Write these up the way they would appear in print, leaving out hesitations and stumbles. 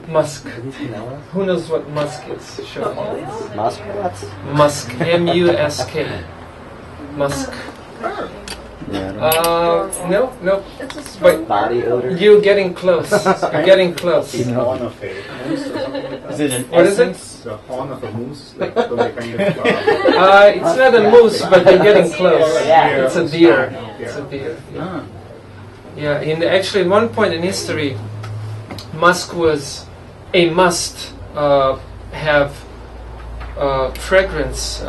Musk. Does he know us? Who knows what Musk is? Sure. Musk? What? Musk. M-U-S-K. Musk. Yeah, No. It's a strong Wait. body odor? You're getting close. You're getting close. The horn of a moose or something like that. Is it an What is it? essence? The horn of a moose, like when they kind of. It's not a moose, but you're getting close. Yeah. It's a deer. Yeah. It's a deer. Ah. Yeah. Actually, at one point in history, Musk was a must have fragrance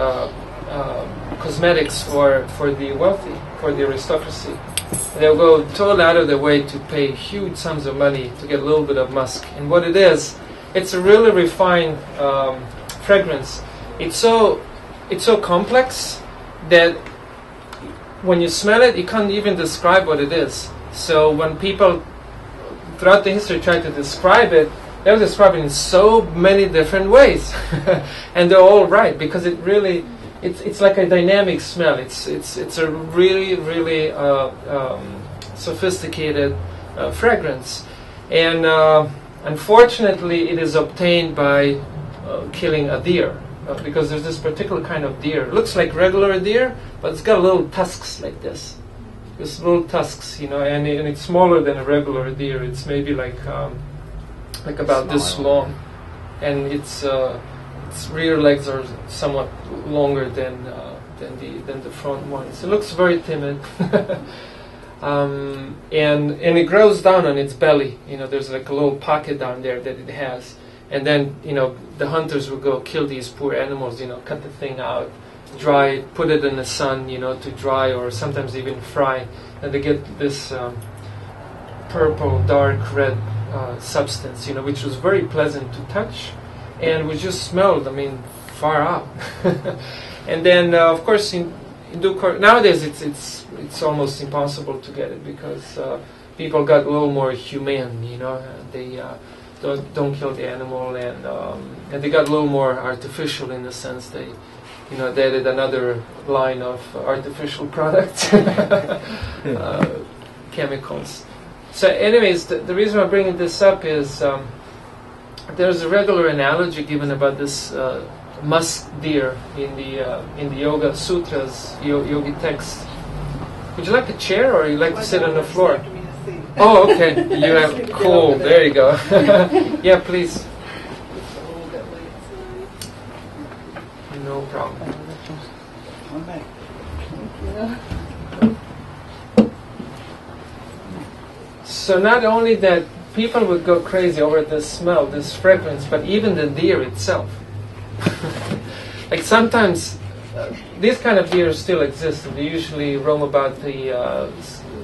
cosmetics for the wealthy, for the aristocracy. They'll go totally out of their way to pay huge sums of money to get a little bit of musk. And what it is, it's a really refined fragrance. It's so complex that when you smell it, you can't even describe what it is. So when people throughout the history try to describe it, they'll describe it in so many different ways, and they're all right because it really. It's like a dynamic smell. It's a really sophisticated fragrance, and unfortunately, it is obtained by killing a deer because there's this particular kind of deer. It looks like regular deer, but it's got little tusks like this. There's little tusks, and it's smaller than a regular deer. It's maybe like about this long, and its rear legs are somewhat longer than the front ones. It looks very timid, and it grows down on its belly. There's like a little pocket down there that it has, and then the hunters will go kill these poor animals. Cut the thing out, dry it, put it in the sun, to dry, or sometimes even fry, and they get this purple, dark red substance, which was very pleasant to touch. And we just smelled, far out. And then, of course, nowadays it's almost impossible to get it because people got a little more humane. They don't kill the animal, and they got a little more artificial in the sense they added another line of artificial products, chemicals. So, anyways, the reason I'm bringing this up is. There's a regular analogy given about this musk deer in the Yoga Sutras, yogi text. Would you like a chair, or you like to sit on the floor? Oh, okay. You have cool. There you go. Yeah, please. No problem. So not only that. People would go crazy over this smell, this fragrance, but even the deer itself. Like sometimes, these kind of deer still exist. They usually roam about the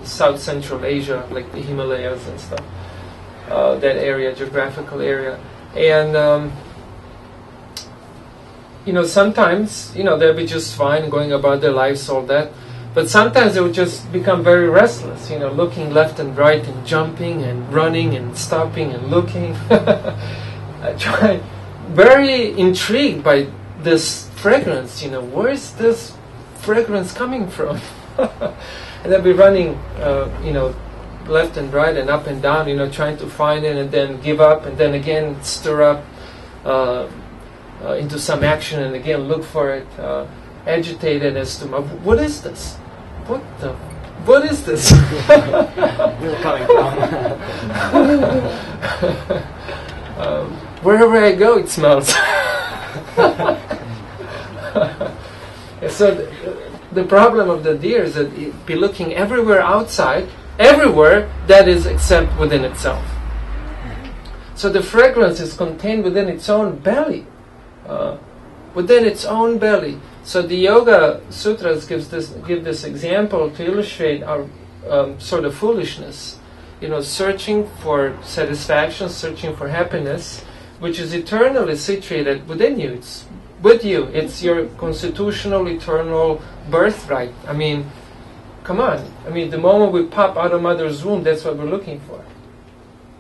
South Central Asia, like the Himalayas and stuff. That area, geographical area, and sometimes they'll be just fine going about their lives, all that. But sometimes they would just become very restless, looking left and right and jumping and running and stopping and looking. Very intrigued by this fragrance, where is this fragrance coming from? And they'll be running, left and right and up and down, trying to find it and then give up and then again stir up into some action and again look for it, agitated as to what is this? What is this? Where's it coming from? Wherever I go, it smells. So the problem of the deer is that it be looking everywhere outside, everywhere that is except within itself. So the fragrance is contained within its own belly. Within its own belly. So the Yoga Sutras give this example to illustrate our sort of foolishness. Searching for satisfaction, searching for happiness, which is eternally situated within you. It's with you. It's your constitutional, eternal birthright. Come on. The moment we pop out of mother's womb, that's what we're looking for.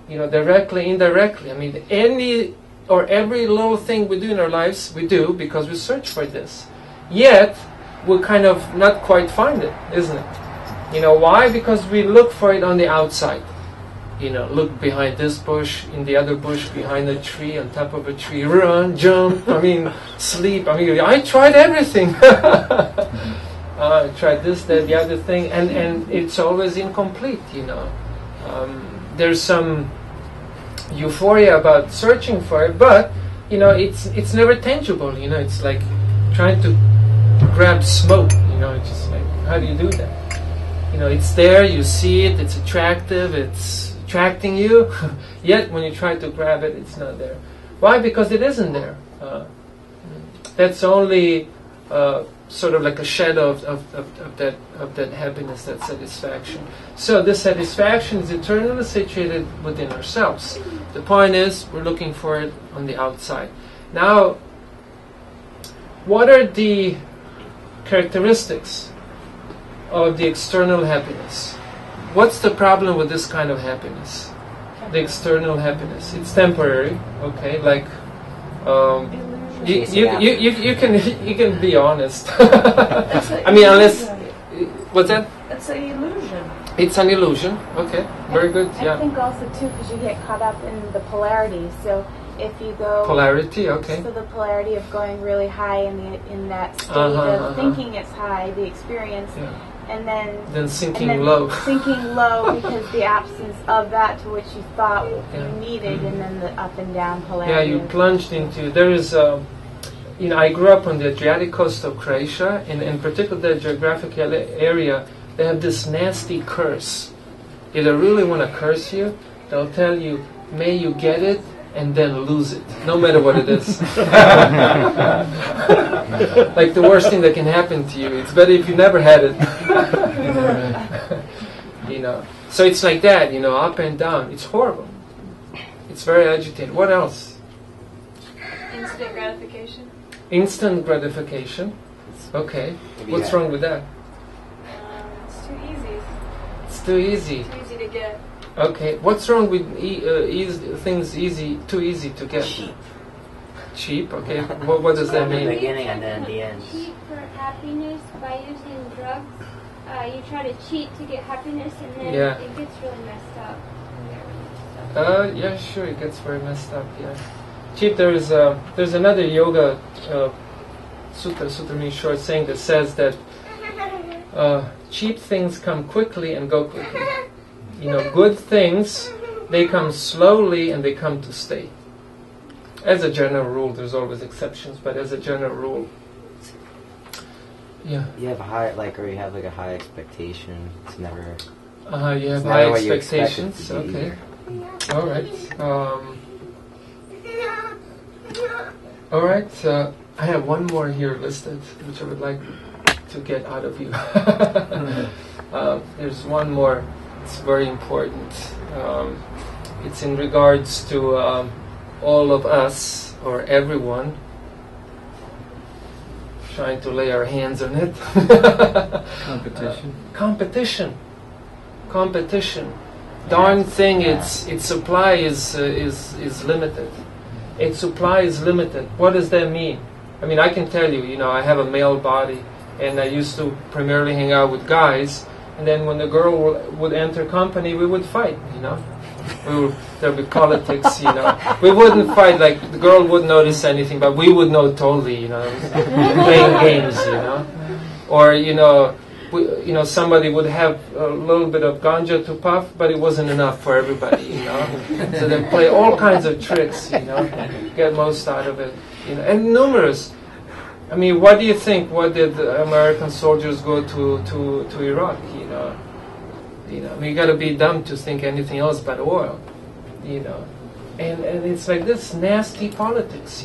Directly, indirectly. Any or every little thing we do in our lives, we do because we search for this. Yet, we kind of not quite find it, isn't it? Why? Because we look for it on the outside. look behind this bush, in the other bush, behind a tree, on top of a tree, run, jump, sleep. I tried everything. I tried this, that, the other thing, and it's always incomplete, There's some euphoria about searching for it, but, it's never tangible, It's like trying to grab smoke, It's just like, how do you do that? It's there, you see it, it's attractive, it's attracting you, yet when you try to grab it, it's not there. Why? Because it isn't there. That's only sort of like a shadow of that happiness, that satisfaction. So this satisfaction is eternally situated within ourselves. The point is, we're looking for it on the outside. Now, what are the characteristics of the external happiness? What's the problem with this kind of happiness? The external happiness. It's temporary, okay? Like, you can be honest. Unless, what's that? It's an illusion. It's an illusion. Okay, very good. I think also too, because you get caught up in the polarity. So if you go polarity, okay. So the polarity of going really high in that state of thinking it's high, the experience, and then sinking low. Sinking low because the absence of that to which you thought you needed, and then the up and down polarity. Yeah, you plunged into. There is. I grew up on the Adriatic coast of Croatia, and in particular the geographic area. They have this nasty curse. If they really want to curse you, they'll tell you, "May you get it and then lose it, no matter what it is." Like the worst thing that can happen to you. It's better if you never had it. So it's like that, up and down. It's horrible. It's very agitated. What else? Instant gratification. Instant gratification. Okay. What's wrong with that? It's too easy. It's too easy. Too easy to get. Okay. What's wrong with things too easy to get? Cheap. Okay. What does that mean? In the beginning and then the end. Cheat for happiness by using drugs. You try to cheat to get happiness, and then it gets really messed up. Yeah, sure, it gets very messed up. Yeah. Cheap. There's another yoga sutra means short saying that says that cheap things come quickly and go quickly. Good things, they come slowly and they come to stay. As a general rule, there's always exceptions, but as a general rule, yeah. You have a high, or you have a high expectation. It's never. You have high expectations. Okay. All right. All right. I have one more here listed, which I would like to get out of you. There's one more. It's very important. It's in regards to all of us, or everyone, trying to lay our hands on it. Competition. Darn thing, its supply is limited. Its supply is limited. What does that mean? I can tell you, I have a male body, and I used to primarily hang out with guys, and then when the girl would enter company, we would fight, there'd be politics, We wouldn't fight, the girl wouldn't notice anything, but we would know totally, playing games, Or, somebody would have a little bit of ganja to puff, but it wasn't enough for everybody, So they play all kinds of tricks, get most out of it, and numerous. What do you think? What did the American soldiers go to Iraq? You got to be dumb to think anything else but oil, And it's like this nasty politics,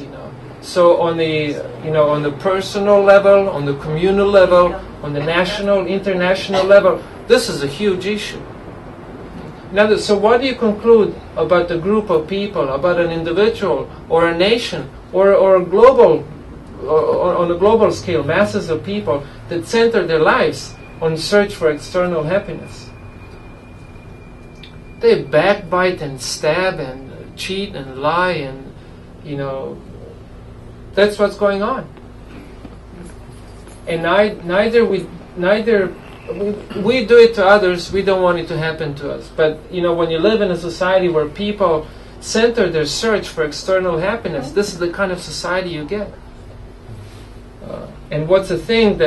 So on the on the personal level, on the communal level, on the national, international level, this is a huge issue. Now, so what do you conclude about a group of people, about an individual, or a nation, or a global, on a global scale, masses of people that center their lives on search for external happiness? They backbite and stab and cheat and lie, and that's what's going on. And neither we do it to others, we don't want it to happen to us. But when you live in a society where people center their search for external happiness, this is the kind of society you get. And what's the thing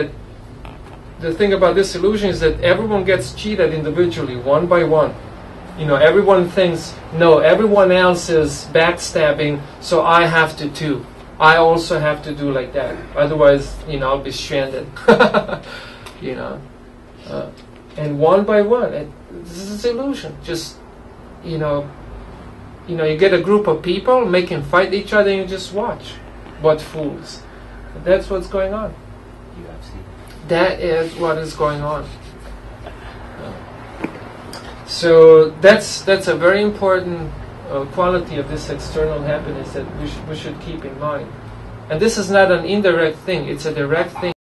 about this illusion is that everyone gets cheated individually, one by one. Everyone thinks, no, everyone else is backstabbing, so I have to too. I also have to do like that. Otherwise, I'll be stranded. And one by one, this is illusion. Just, you get a group of people making fight each other, and you just watch. What fools. That's what's going on. That is what is going on. So that's a very important quality of this external happiness that we should keep in mind. And this is not an indirect thing; it's a direct thing.